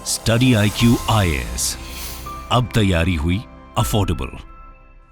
Study IQ IAS, अब तैयारी हुई अफोर्डेबल।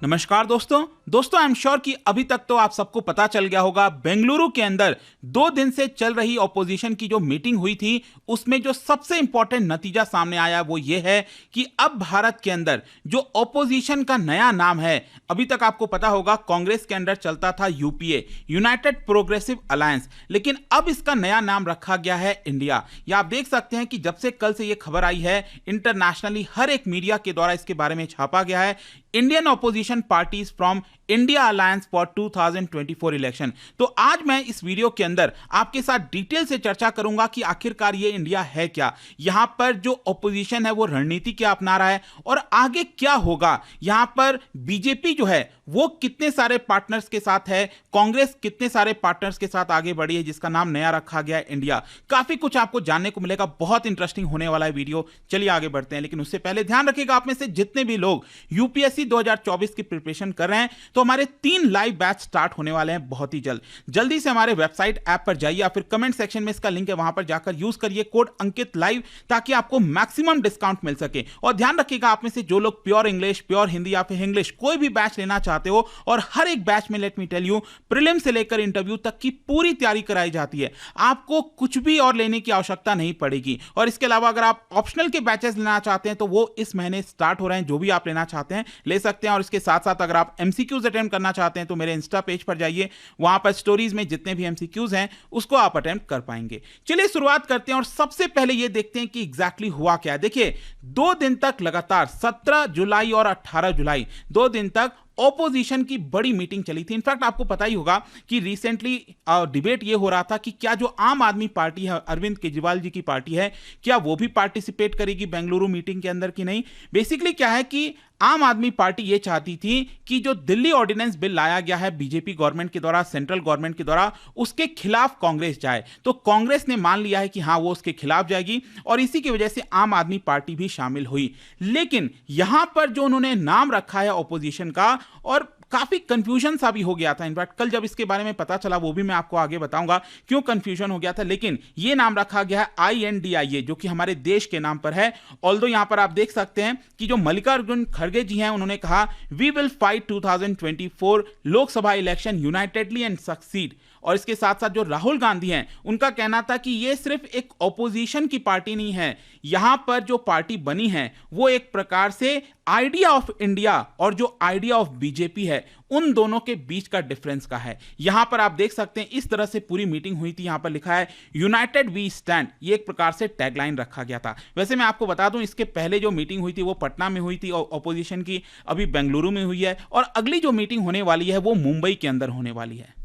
नमस्कार दोस्तों आई एम श्योर कि अभी तक तो आप सबको पता चल गया होगा, बेंगलुरु के अंदर 2 दिन से चल रही ऑपोजिशन की जो मीटिंग हुई थी उसमें जो सबसे इंपॉर्टेंट नतीजा सामने आया वो ये है कि अब भारत के अंदर जो ऑपोजिशन का नया नाम है, अभी तक आपको पता होगा कांग्रेस के अंडर चलता था यूपीए, यूनाइटेड प्रोग्रेसिव अलायंस, लेकिन अब इसका नया नाम रखा गया है इंडिया। या आप देख सकते हैं कि जब से कल से ये खबर आई है, इंटरनेशनली हर एक मीडिया के द्वारा इसके बारे में छापा गया है, Indian opposition parties from India alliance for 2024 election. तो आज मैं इस वीडियो के अंदर आपके साथ डिटेल से चर्चा करूंगा कि आखिरकार ये इंडिया है क्या, यहां पर जो ऑपोजिशन है वो रणनीति क्या अपना रहा है और आगे क्या होगा। यहां पर बीजेपी जो है वो कितने सारे पार्टनर्स के साथ है, कांग्रेस कितने सारे पार्टनर्स के साथ आगे बढ़ी है, जिसका नाम नया रखा गया है इंडिया। काफी कुछ आपको जानने को मिलेगा, बहुत इंटरेस्टिंग होने वाला है वीडियो। चलिए आगे बढ़ते हैं, लेकिन उससे पहले ध्यान रखिएगा, आप में से जितने भी लोग यूपीएससी 2024 की प्रिपरेशन कर रहे हैं तो हमारे 3 लाइव बैच स्टार्ट होने वाले हैं बहुत ही जल्दी से हमारे वेबसाइट ऐप पर जाइए या फिर कमेंट सेक्शन में इसका लिंक है, वहां पर जाकर यूज करिए कोड अंकित लाइव ताकि आपको मैक्सिमम डिस्काउंट मिल सके। और ध्यान रखिएगा, आप में से जो लोग प्योर इंग्लिश, प्योर हिंदी या फिर इंग्लिश कोई भी बैच लेना चाहते हो, और हर एक बैच में let me tell you prelim से लेकर इंटरव्यू तक की पूरी तैयारी कराई जाती है, आपको कुछ भी और लेने की आवश्यकता नहीं पड़ेगी। और इसके अलावा अगर आप ऑप्शनल के बैचेस लेना चाहते हैं तो वो इस महीने स्टार्ट हो रहे हैं, जो भी आप लेना चाहते हैं ले सकते हैं। और इसके साथ साथ अगर आप एमसीक्यूज अटेम्प्ट करना चाहते हैं तो मेरे इंस्टा पेज पर जाइए, वहां पर स्टोरीज में जितने भी एमसीक्यूज हैं उसको आप अटेम्प्ट कर पाएंगे। चलिए शुरुआत करते हैं और सबसे पहले ये देखते हैं कि एग्जैक्टली हुआ क्या है। देखिए 2 दिन तक लगातार 17 जुलाई और 18 जुलाई 2 दिन तक ऑपोजिशन की बड़ी मीटिंग चली थी। इनफैक्ट आपको पता ही होगा कि रिसेंटली डिबेट ये हो रहा था कि क्या जो आम आदमी पार्टी है, अरविंद केजरीवाल जी की पार्टी है, क्या वो भी पार्टिसिपेट करेगी बेंगलुरु मीटिंग के अंदर कि नहीं। बेसिकली क्या है कि आम आदमी पार्टी ये चाहती थी कि जो दिल्ली ऑर्डिनेंस बिल लाया गया है बीजेपी गवर्नमेंट के द्वारा, सेंट्रल गवर्नमेंट के द्वारा, उसके खिलाफ कांग्रेस जाए। तो कांग्रेस ने मान लिया है कि हां वो उसके खिलाफ जाएगी और इसी की वजह से आम आदमी पार्टी भी शामिल हुई। लेकिन यहां पर जो उन्होंने नाम रखा है ऑपोजिशन का, और काफी कंफ्यूजन सा भी हो गया था। इनफैक्ट कल जब इसके बारे में पता चला वो भी मैं आपको आगे बताऊंगा क्यों कंफ्यूजन हो गया था, लेकिन ये नाम रखा गया है INDIA, जो कि हमारे देश के नाम पर है। ऑल्दो यहां पर आप देख सकते हैं कि जो मल्लिकार्जुन खड़गे जी हैं उन्होंने कहा we will fight 2024 Lok Sabha election unitedly and succeed. और इसके साथ साथ जो राहुल गांधी हैं उनका कहना था कि ये सिर्फ एक ऑपोजिशन की पार्टी नहीं है, यहां पर जो पार्टी बनी है वो एक प्रकार से आइडिया ऑफ इंडिया और जो आइडिया ऑफ बीजेपी है उन दोनों के बीच का डिफरेंस का है। यहां पर आप देख सकते हैं इस तरह से पूरी मीटिंग हुई थी। यहां पर लिखा है यूनाइटेड वी स्टैंड, ये एक प्रकार से टैगलाइन रखा गया था। वैसे मैं आपको बता दूं इसके पहले जो मीटिंग हुई थी वो पटना में हुई थी ऑपोजिशन की, अभी बेंगलुरु में हुई है और अगली जो मीटिंग होने वाली है वो मुंबई के अंदर होने वाली है।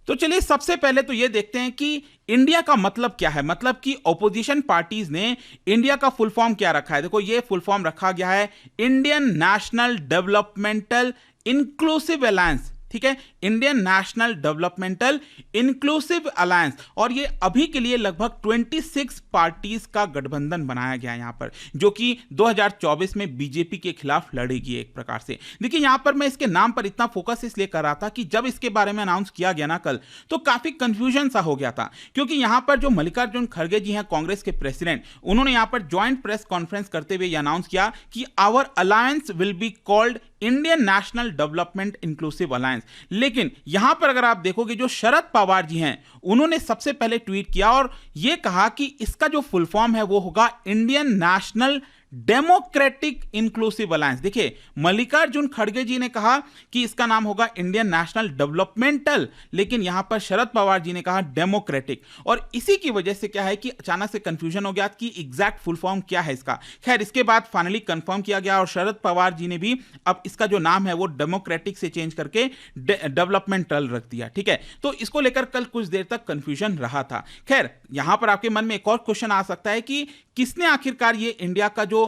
तो चलिए सबसे पहले तो ये देखते हैं कि इंडिया का मतलब क्या है, मतलब कि ऑपोजिशन पार्टीज ने इंडिया का फुल फॉर्म क्या रखा है। देखो ये फुल फॉर्म रखा गया है Indian national developmental inclusive alliance, ठीक है, Indian national developmental inclusive alliance. और ये अभी के लिए लगभग 26 पार्टीज का गठबंधन बनाया गया है यहां पर, जो कि 2024 में बीजेपी के खिलाफ लड़ेगी एक प्रकार से। देखिए यहां पर मैं इसके नाम पर इतना फोकस इसलिए कर रहा था कि जब इसके बारे में अनाउंस किया गया ना कल, तो काफी कंफ्यूजन सा हो गया था, क्योंकि यहां पर जो मल्लिकार्जुन खड़गे जी हैं कांग्रेस के प्रेसिडेंट, उन्होंने यहां पर ज्वाइंट प्रेस कॉन्फ्रेंस करते हुए अनाउंस किया कि our alliance will be called Indian national development inclusive alliance. लेकिन यहां पर अगर आप देखोगे जो शरद पवार जी हैं उन्होंने सबसे पहले ट्वीट किया और यह कहा कि इसका जो फुल फॉर्म है वो होगा Indian national democratic inclusive alliance. देखिए मल्लिकार्जुन खड़गे जी ने कहा कि इसका नाम होगा इंडियन नेशनल डेवलपमेंटल, लेकिन यहां पर शरद पवार जी ने कहा डेमोक्रेटिक, और इसी की वजह से क्या है कि अचानक से कंफ्यूजन हो गया कि एग्जैक्ट फुल फॉर्म क्या है इसका। खैर इसके बाद फाइनली कंफर्म किया गया और शरद पवार जी ने भी अब इसका जो नाम है वो डेमोक्रेटिक से चेंज करके डेवलपमेंटल रख दिया, ठीक है। तो इसको लेकर कल कुछ देर तक कंफ्यूजन रहा था। खैर यहां पर आपके मन में एक और क्वेश्चन आ सकता है कि किसने आखिरकार ये इंडिया का जो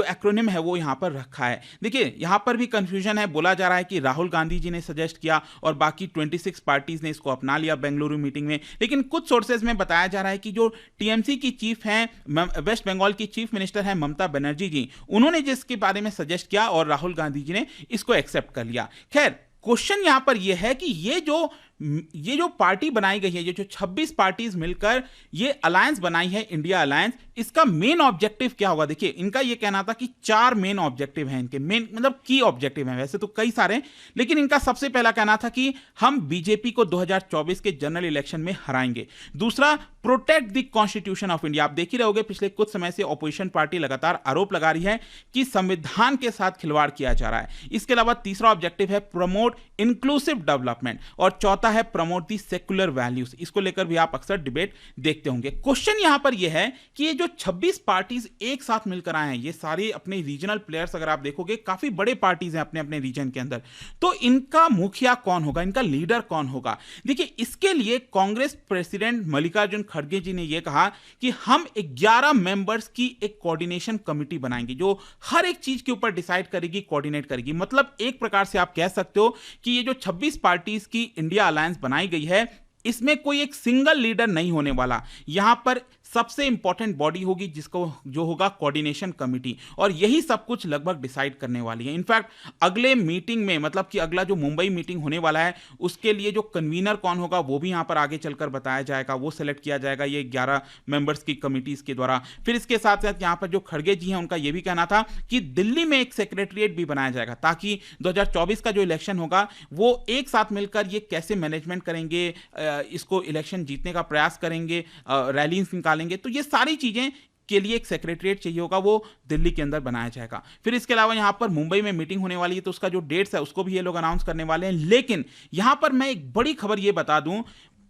एक्रोनिम है वो यहां पर रखा है। देखिए यहां पर भी कंफ्यूजन है, बोला जा रहा है कि राहुल गांधी जी ने सजेस्ट किया और बाकी 26 पार्टीज ने इसको अपना लिया बेंगलुरु मीटिंग में। लेकिन कुछ सोर्सेज में बताया जा रहा है कि जो टीएमसी की चीफ हैं, वेस्ट बंगाल की चीफ मिनिस्टर हैं ममता बनर्जी जी, उन्होंने जिसके बारे में सजेस्ट किया और राहुल गांधी जी ने इसको एक्सेप्ट कर लिया। खैर क्वेश्चन यहां पर यह है कि ये जो ये जो पार्टी बनाई गई है, ये जो 26 पार्टीज मिलकर ये अलायंस बनाई है, इंडिया अलायंस, इसका मेन ऑब्जेक्टिव क्या होगा? देखिए, इनका ये कहना था कि 4 मेन ऑब्जेक्टिव हैं इनके, मेन मतलब की ऑब्जेक्टिव हैं, वैसे तो कई सारे, लेकिन इनका सबसे पहला कहना था कि हम बीजेपी को 2024 के जनरल इलेक्शन में हराएंगे। दूसरा, protect the constitution of India. आप देख ही रहोगे पिछले कुछ समय से ऑपोजिशन पार्टी लगातार आरोप लगा रही है कि संविधान के साथ खिलवाड़ किया जा रहा है। इसके अलावा तीसरा ऑब्जेक्टिव है प्रमोट इंक्लूसिव डेवलपमेंट, और चौथा है प्रमोट दी सेक्युलर वैल्यूज। इसको लेकर भी आप अक्सर डिबेट देखते होंगे। क्वेश्चन यहां पर यह है कि ये जो 26 पार्टीज एक साथ मिलकर आए हैं, ये सारे अपने रीजनल प्लेयर्स, अगर आप देखोगे काफी बड़े पार्टीज हैं अपने अपने रीजन के अंदर, तो इनका मुखिया कौन होगा, इनका लीडर कौन होगा? देखिए, इसके लिए कांग्रेस प्रेसिडेंट मल्लिकार्जुन खड़गे जी ने यह कहा कि हम 11 मेंबर्स की एक कोऑर्डिनेशन कमिटी बनाएंगे जो हर एक चीज के ऊपर डिसाइड करेगी, कोऑर्डिनेट करेगी। मतलब एक प्रकार से आप कह सकते हो कि ये जो 26 पार्टीज की इंडिया अलायंस बनाई गई है, इसमें कोई एक सिंगल लीडर नहीं होने वाला। यहां पर सबसे इंपॉर्टेंट बॉडी होगी जिसको जो होगा कोऑर्डिनेशन कमिटी, और यही सब कुछ लगभग डिसाइड करने वाली है। इनफैक्ट अगले मीटिंग में, मतलब कि अगला जो मुंबई मीटिंग होने वाला है, उसके लिए जो कन्वीनर कौन होगा वो भी यहां पर आगे चलकर बताया जाएगा, वो सेलेक्ट किया जाएगा ये 11 मेंबर्स की कमिटीज के द्वारा। फिर इसके साथ साथ यहां पर जो खड़गे जी हैं, उनका यह भी कहना था कि दिल्ली में एक सेक्रेटरिएट भी बनाया जाएगा, ताकि 2024 का जो इलेक्शन होगा वो एक साथ मिलकर ये कैसे मैनेजमेंट करेंगे, इसको इलेक्शन जीतने का प्रयास करेंगे, रैलीज निकालेंगे, तो ये सारी चीजें के लिए एक सेक्रेटरिएट चाहिए होगा, वो दिल्ली के अंदर बनाया जाएगा। फिर इसके अलावा यहां पर मुंबई में मीटिंग होने वाली है, तो उसका जो डेट्स है उसको भी ये लोग अनाउंस करने वाले हैं। लेकिन यहां पर मैं एक बड़ी खबर ये बता दूं,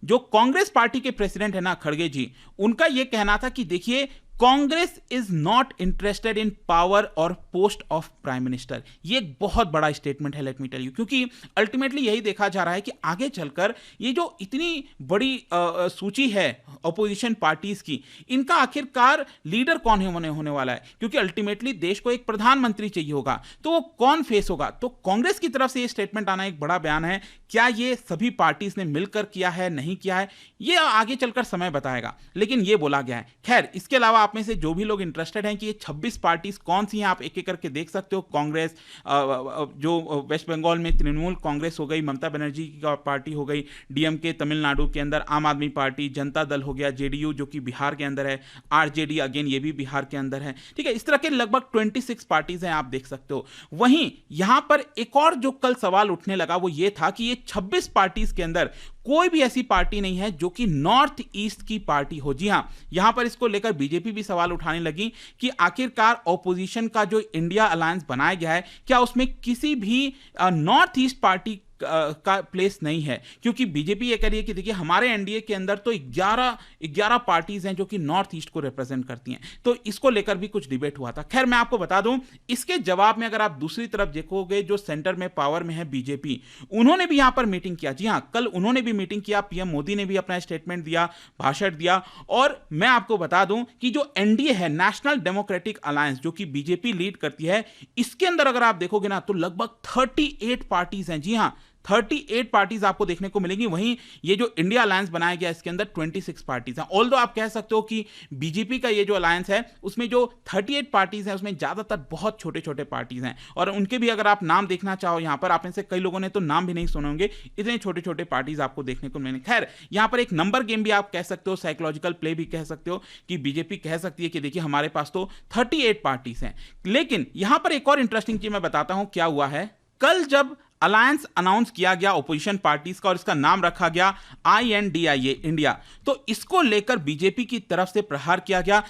जो कांग्रेस पार्टी के प्रेसिडेंट है ना खड़गे जी, उनका यह कहना था कि देखिए, Congress is not interested in power और पोस्ट ऑफ प्राइम मिनिस्टर। ये एक बहुत बड़ा स्टेटमेंट है, लेट मी टेल यू, क्योंकि अल्टीमेटली यही देखा जा रहा है कि आगे चलकर ये जो इतनी बड़ी सूची है ऑपोजिशन पार्टीज की, इनका आखिरकार लीडर कौन होने वाला है, क्योंकि अल्टीमेटली देश को एक प्रधानमंत्री चाहिए होगा, तो वो कौन फेस होगा? तो कांग्रेस की तरफ से ये स्टेटमेंट आना एक बड़ा बयान है। क्या ये सभी पार्टीज ने मिलकर किया है, नहीं किया है, ये आगे चलकर समय बताएगा, लेकिन ये बोला गया है। खैर, इसके अलावा आप में से जो भी लोग इंटरेस्टेड हैं कि ये 26 पार्टीज कौन सी हैं, आप एक एक करके देख सकते हो। कांग्रेस, जो वेस्ट बंगाल में तृणमूल कांग्रेस हो गई, ममता बनर्जी की पार्टी हो गई, डीएमके तमिलनाडु के अंदर, आम आदमी पार्टी, जनता दल हो गया, जेडीयू जो कि बिहार के अंदर है, आरजेडी अगेन ये भी बिहार के अंदर है, ठीक है। इस तरह के लगभग 26 पार्टीज हैं, आप देख सकते हो। वहीं यहां पर एक और जो कल सवाल उठने लगा वो ये था कि ये 26 पार्टीज के अंदर कोई भी ऐसी पार्टी नहीं है जो कि नॉर्थ ईस्ट की पार्टी हो। जी हां, यहां पर इसको लेकर बीजेपी भी सवाल उठाने लगी कि आखिरकार ऑपोजिशन का जो इंडिया अलायंस बनाया गया है, क्या उसमें किसी भी नॉर्थ ईस्ट पार्टी का प्लेस नहीं है, क्योंकि बीजेपी ये कह रही है कि देखिए, हमारे एनडीए के अंदर तो 11 पार्टीज हैं जो कि नॉर्थ ईस्ट को रिप्रेजेंट करती हैं, तो इसको लेकर भी कुछ डिबेट हुआ था। खैर, मैं आपको बता दूं, इसके जवाब में अगर आप दूसरी तरफ देखोगे, जो सेंटर में पावर में है बीजेपी, उन्होंने भी यहां पर मीटिंग किया। जी हां, कल उन्होंने भी मीटिंग किया, पीएम मोदी ने भी अपना स्टेटमेंट दिया, भाषण दिया, और मैं आपको बता दूं कि जो एनडीए है, नेशनल डेमोक्रेटिक अलायंस, जो कि बीजेपी लीड करती है, इसके अंदर अगर आप देखोगे ना, तो लगभग 38 पार्टीज हैं। जी हां, 38 पार्टीज आपको देखने को मिलेंगी। वहीं ये जो इंडिया अलायंस बनाया गया, इसके अंदर 26 पार्टीज हैं। ऑल्दो आप कह सकते हो कि बीजेपी का ये जो अलायंस है, उसमें जो 38 पार्टीज हैं, उसमें ज्यादातर बहुत छोटे छोटे पार्टीज हैं, और उनके भी अगर आप नाम देखना चाहो, यहां पर आप में से कई लोगों ने तो नाम भी नहीं सुने होंगे, इतने छोटे छोटे पार्टीज आपको देखने को मिलेंगे। खैर, यहां पर एक नंबर गेम भी आप कह सकते हो, साइकोलॉजिकल प्ले भी कह सकते हो, कि बीजेपी कह सकती है कि देखिए, हमारे पास तो 38 पार्टीज हैं। लेकिन यहां पर एक और इंटरेस्टिंग चीज मैं बताता हूं क्या हुआ है। कल जब अलायंस अनाउंस किया गया ऑपोजिशन पार्टीज का, और इसका नाम रखा गया INDIA इंडिया, तो इसको लेकर बीजेपी की तरफ से प्रहार किया गया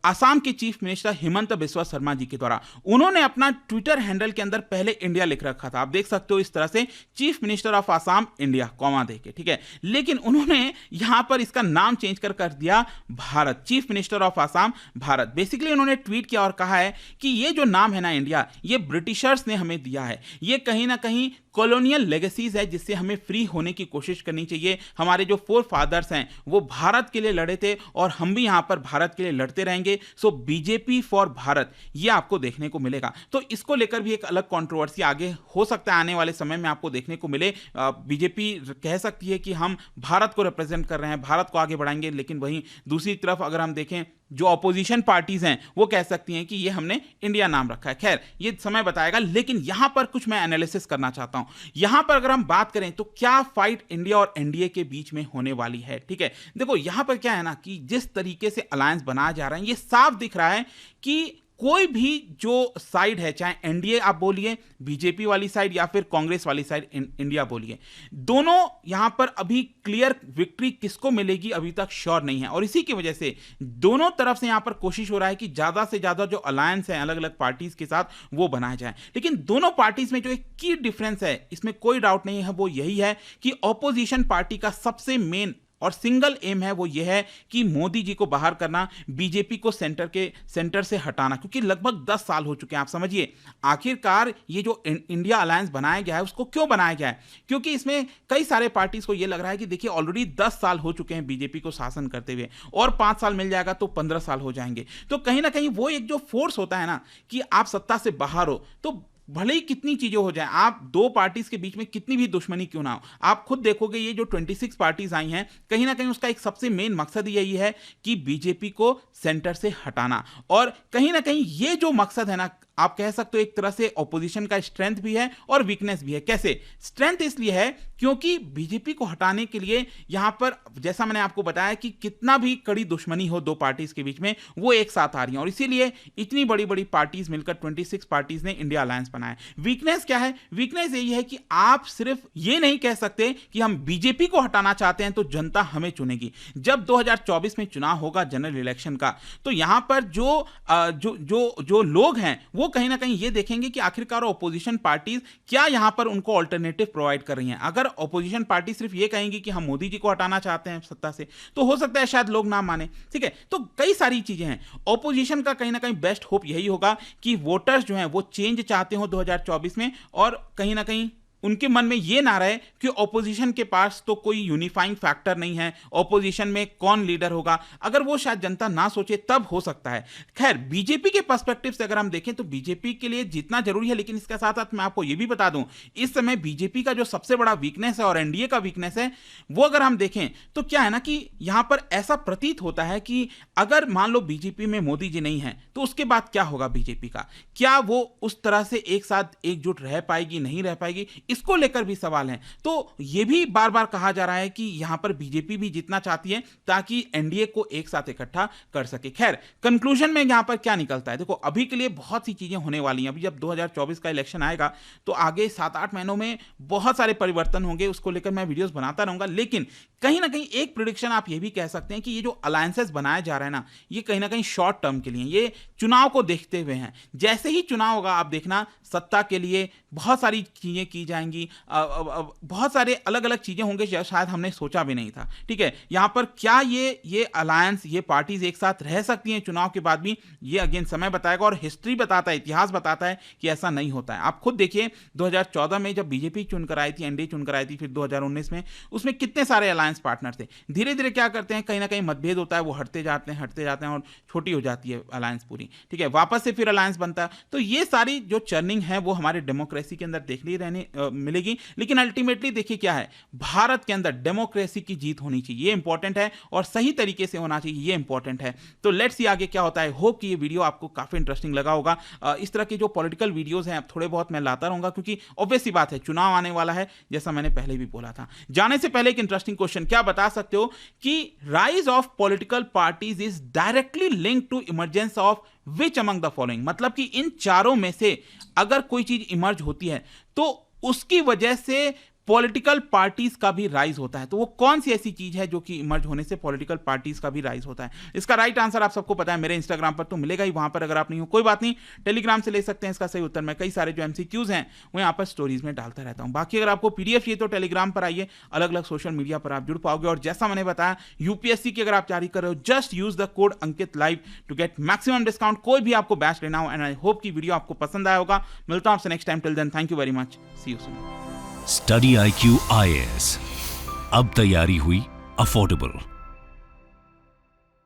आसाम के चीफ मिनिस्टर हिमंत बिस्वा शर्मा जी के द्वारा। उन्होंने अपना ट्विटर हैंडल के अंदर पहले इंडिया लिख रखा था, आप देख सकते हो इस तरह से, chief minister of Assam India, comma देके, ठीक है। लेकिन उन्होंने यहां पर इसका नाम चेंज कर दिया Bharat, chief minister of Assam Bharat. Basically उन्होंने ट्वीट किया और कहा है कि ये जो नाम है ना इंडिया, ये ब्रिटिशर्स ने हमें दिया है, ये कहीं ना कहीं कॉलोनियल लेगेसीज है जिससे हमें फ्री होने की कोशिश करनी चाहिए। हमारे जो फोर फादर्स हैं वो भारत के लिए लड़े थे, और हम भी यहां पर भारत के लिए लड़ते रहेंगे। सो बीजेपी फॉर भारत, ये आपको देखने को मिलेगा। तो इसको लेकर भी एक अलग कंट्रोवर्सी आगे हो सकता है, आने वाले समय में आपको देखने को मिले। बीजेपी कह सकती है कि हम भारत को रिप्रेजेंट कर रहे हैं, भारत को आगे बढ़ाएंगे, लेकिन वहीं दूसरी तरफ अगर हम देखें जो ऑपोजिशन पार्टीज हैं वो कह सकती हैं कि ये हमने इंडिया नाम रखा है। खैर ये समय बताएगा, लेकिन यहां पर कुछ मैं एनालिसिस करना चाहता हूं। यहां पर अगर हम बात करें तो क्या फाइट इंडिया और एनडीए के बीच में होने वाली है, ठीक है। देखो यहां पर क्या है ना कि जिस तरीके से अलायंस बनाया जा रहा है, ये साफ दिख रहा है कि कोई भी जो साइड है, चाहे एनडीए आप बोलिए, बीजेपी वाली साइड या फिर कांग्रेस वाली साइड इंडिया बोलिए, दोनों यहां पर अभी क्लियर विक्ट्री किसको मिलेगी अभी तक श्योर नहीं है। और इसी की वजह से दोनों तरफ से यहां पर कोशिश हो रहा है कि ज्यादा से ज्यादा जो अलायंस है अलग अलग पार्टीज के साथ वो बनाया जाए। लेकिन दोनों पार्टीज में जो एक की डिफरेंस है, इसमें कोई डाउट नहीं है, वो यही है कि ऑपोजिशन पार्टी का सबसे मेन और सिंगल एम है वो ये है कि मोदी जी को बाहर करना, बीजेपी को सेंटर से हटाना, क्योंकि लगभग 10 साल हो चुके हैं। आप समझिए आखिरकार ये जो इंडिया अलायंस बनाया गया है उसको क्यों बनाया गया है, क्योंकि इसमें कई सारे पार्टीज को ये लग रहा है कि देखिए ऑलरेडी 10 साल हो चुके हैं बीजेपी को शासन करते हुए, और 5 साल मिल जाएगा तो 15 साल हो जाएंगे। तो कहीं ना कहीं वो एक जो फोर्स होता है ना कि आप सत्ता से बाहर हो, तो भले ही कितनी चीजें हो जाए, आप दो पार्टीज के बीच में कितनी भी दुश्मनी क्यों ना हो, आप खुद देखोगे ये जो 26 पार्टीज आई हैं, कहीं ना कहीं उसका एक सबसे मेन मकसद यही है कि बीजेपी को सेंटर से हटाना। और कहीं ना कहीं ये जो मकसद है ना, आप कह सकते हो एक तरह से ऑपोजिशन का स्ट्रेंथ भी है और वीकनेस भी है। कैसे स्ट्रेंथ? इसलिए है क्योंकि बीजेपी को हटाने के लिए यहां पर, जैसा मैंने आपको बताया कि कितना भी कड़ी दुश्मनी हो दो पार्टीज के बीच में, वो एक साथ आ रही हैं, और इसीलिए इतनी बड़ी बड़ी पार्टीज मिलकर 26 पार्टीज ने इंडिया अलायंस बनाया। वीकनेस क्या है? वीकनेस यही है कि आप सिर्फ ये नहीं कह सकते कि हम बीजेपी को हटाना चाहते हैं तो जनता हमें चुनेगी। जब 2024 में चुनाव होगा जनरल इलेक्शन का, तो यहां पर जो लोग हैं वो कहीं ना कहीं ये देखेंगे कि आखिरकार ऑपोजिशन पार्टीज क्या यहां पर उनको ऑल्टरनेटिव प्रोवाइड कर रही हैं। अगर ऑपोजिशन पार्टी सिर्फ ये कहेंगी कि हम मोदी जी को हटाना चाहते हैं सत्ता से, तो हो सकता है शायद लोग ना माने, ठीक है। तो कई सारी चीजें हैं। ऑपोजिशन का कहीं ना कहीं बेस्ट होप यही होगा कि वोटर्स जो हैं वो चेंज चाहते हो 2024 में, और कहीं ना कहीं उनके मन में ये ना रहे कि ऑपोजिशन के पास तो कोई यूनिफाइंग फैक्टर नहीं है, ऑपोजिशन में कौन लीडर होगा। अगर वो शायद जनता ना सोचे तब हो सकता है। खैर बीजेपी के पर्सपेक्टिव से अगर हम देखें तो बीजेपी के लिए जीतना जरूरी है, लेकिन इसके साथ साथ मैं आपको ये भी बता दूं, इस समय बीजेपी का जो सबसे बड़ा वीकनेस है और एनडीए का वीकनेस है, वो अगर हम देखें तो क्या है ना कि यहां पर ऐसा प्रतीत होता है कि अगर मान लो बीजेपी में मोदी जी नहीं है तो उसके बाद क्या होगा बीजेपी का, क्या वो उस तरह से एक साथ एकजुट रह पाएगी, नहीं रह पाएगी, इसको लेकर भी सवाल है। तो यह भी बार बार कहा जा रहा है कि यहां पर बीजेपी भी जीतना चाहती है ताकि एनडीए को एक साथ इकट्ठा कर सके। खैर कंक्लूजन में यहां पर क्या निकलता है, देखो अभी के लिए बहुत सी चीजें होने वाली हैं। अभी जब 2024 का इलेक्शन आएगा तो आगे 7-8 महीनों में बहुत सारे परिवर्तन होंगे, उसको लेकर मैं वीडियोस बनाता रहूंगा। लेकिन कहीं ना कहीं एक प्रेडिक्शन आप ये भी कह सकते हैं कि ये जो अलायंसेस बनाया जा रहा है ना, ये कहीं ना कहीं शॉर्ट टर्म के लिए, ये चुनाव को देखते हुए हैं। जैसे ही चुनाव होगा आप देखना सत्ता के लिए बहुत सारी चीजें की जाएंगी, बहुत सारे अलग अलग चीजें होंगे जो शायद हमने सोचा भी नहीं था, ठीक है। यहां पर क्या ये अलायंस, ये पार्टीज एक साथ रह सकती हैं चुनाव के बाद भी, ये अगेन समय बताएगा, और हिस्ट्री बताता है, इतिहास बताता है कि ऐसा नहीं होता है। आप खुद देखिए 2014 में जब बीजेपी चुनकर आई थी, एनडीए चुनकर आई थी, फिर 2019 में उसमें कितने सारे अलायंस पार्टनर थे। धीरे धीरे क्या करते हैं, कहीं ना कहीं मतभेद होता है, वो हटते जाते हैं और छोटी हो जाती है अलायंस पूरी, ठीक है। वापस से फिर अलायंस बनता है। तो ये सारी जो चर्निंग है वो हमारे डेमोक्रेसी के अंदर देखने रहने मिलेगी। लेकिन अल्टीमेटली देखिए क्या है, भारत के अंदर डेमोक्रेसी की जीत होनी चाहिए, ये इंपॉर्टेंट है, और सही तरीके से होना चाहिए, ये इंपॉर्टेंट है। तो लेट्स सी आगे क्या होता है। होप कि ये वीडियो आपको काफी इंटरेस्टिंग लगा होगा। इस तरह के जो पॉलिटिकल वीडियोस हैं अब थोड़े बहुत मैं लाता रहूंगा, क्योंकि ऑब्वियस सी बात है चुनाव आने वाला है, जैसा मैंने पहले भी बोला था। जाने से पहले एक इंटरेस्टिंग क्वेश्चन, क्या बता सकते हो कि rise of political parties is directly linked to emergence of which among the following? मतलब कि इन चारों में से अगर कोई चीज इमर्ज होती है तो उसकी वजह से पॉलिटिकल पार्टीज का भी राइज होता है। तो वो कौन सी ऐसी चीज है जो कि इमर्ज होने से पॉलिटिकल पार्टीज का भी राइज होता है? इसका राइट आंसर आप सबको पता है, मेरे इंस्टाग्राम पर तो मिलेगा ही, वहां पर अगर आप नहीं हो कोई बात नहीं, टेलीग्राम से ले सकते हैं इसका सही उत्तर। मैं कई सारे जो एमसीक्यूज हैं वो यहाँ पर स्टोरीज में डालता रहता हूँ। बाकी अगर आपको पीडीएफ चाहिए तो टेलीग्राम पर आइए, अलग अलग सोशल मीडिया पर आप जुड़ पाओगे। और जैसा मैंने बताया यूपीएससी की अगर आप तैयारी कर रहे हो, just use the code Ankit live to get maximum discount. कोई भी आपको बैच लेना हो, एंड आई होप की वीडियो आपको पसंद आया होगा। मिलता हूं आपसे next time, till then thank you very much, see you soon. Study IQ IAS, अब तैयारी हुई अफोर्डेबल।